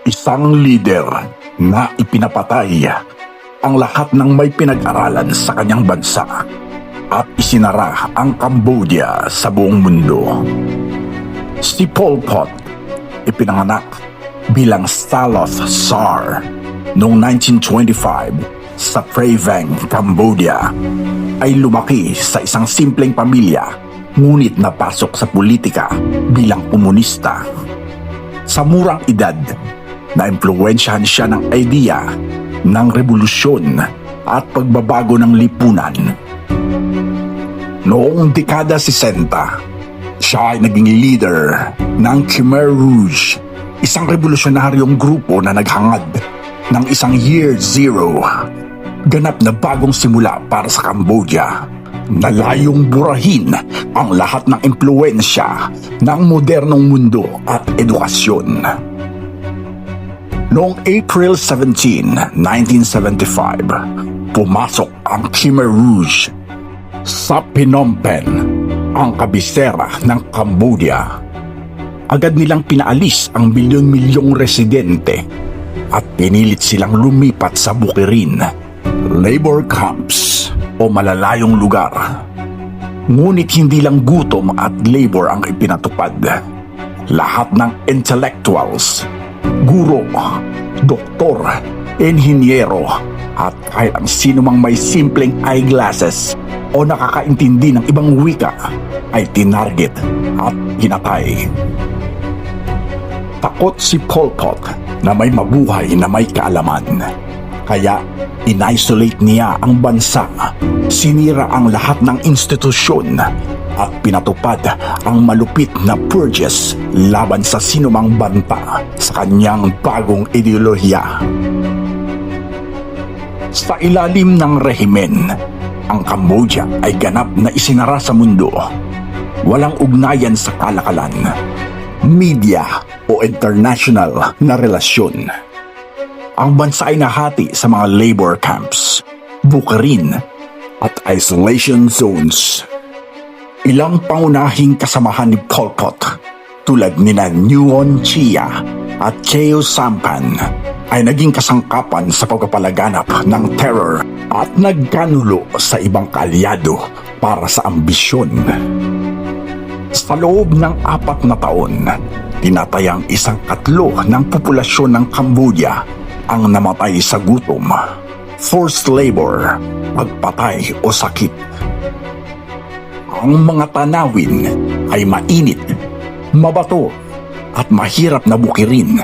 Isang lider na ipinapatay ang lahat ng may pinag-aralan sa kanyang bansa at isinara ang Cambodia sa buong mundo. Si Pol Pot ipinanganak bilang Saloth Sar noong 1925 sa Phra Vang, Cambodia. Ay lumaki sa isang simpleng pamilya ngunit napasok sa politika bilang komunista. Sa murang edad, naimpluwensyahan siya ng idea ng revolusyon at pagbabago ng lipunan. Noong dekada 60, siya ay naging leader ng Khmer Rouge, isang revolusyonaryong grupo na naghangad ng isang Year Zero, ganap na bagong simula para sa Cambodia, na layong burahin ang lahat ng impluwensya ng modernong mundo at edukasyon. Noong April 17, 1975, pumasok ang Khmer Rouge sa Phnom Penh, ang kabisera ng Cambodia. Agad nilang pinaalis ang milyon-milyong residente at pinilit silang lumipat sa bukirin, labor camps o malalayong lugar. Ngunit hindi lang gutom at labor ang ipinatupad. Lahat ng intellectuals, guro, doktor, inhinyero at kahit ang sino mang may simpleng eyeglasses o nakakaintindi ng ibang wika ay tinarget at pinatay. Takot si Pol Pot na may mabuhay na may kaalaman. Kaya in-isolate niya ang bansa, sinira ang lahat ng institusyon at pinatupad ang malupit na purges laban sa sinumang banta sa kanyang bagong ideolohiya. Sa ilalim ng rehimen, ang Cambodia ay ganap na isinara sa mundo. Walang ugnayan sa kalakalan, media o international na relasyon. Ang bansa ay nahati sa mga labor camps, bukirin at isolation zones. Ilang pangunahing kasamahan ni Pol Pot tulad nina Nuon Chea at Cheo Sampan ay naging kasangkapan sa pagpapalaganap ng terror at nagkanulo sa ibang kaalyado para sa ambisyon. Sa loob ng 4 na taon, tinatayang 1/3 ng populasyon ng Cambodia ang namatay sa gutom, forced labor, pagpatay o sakit. Ang mga tanawin ay mainit, mabato at mahirap na bukirin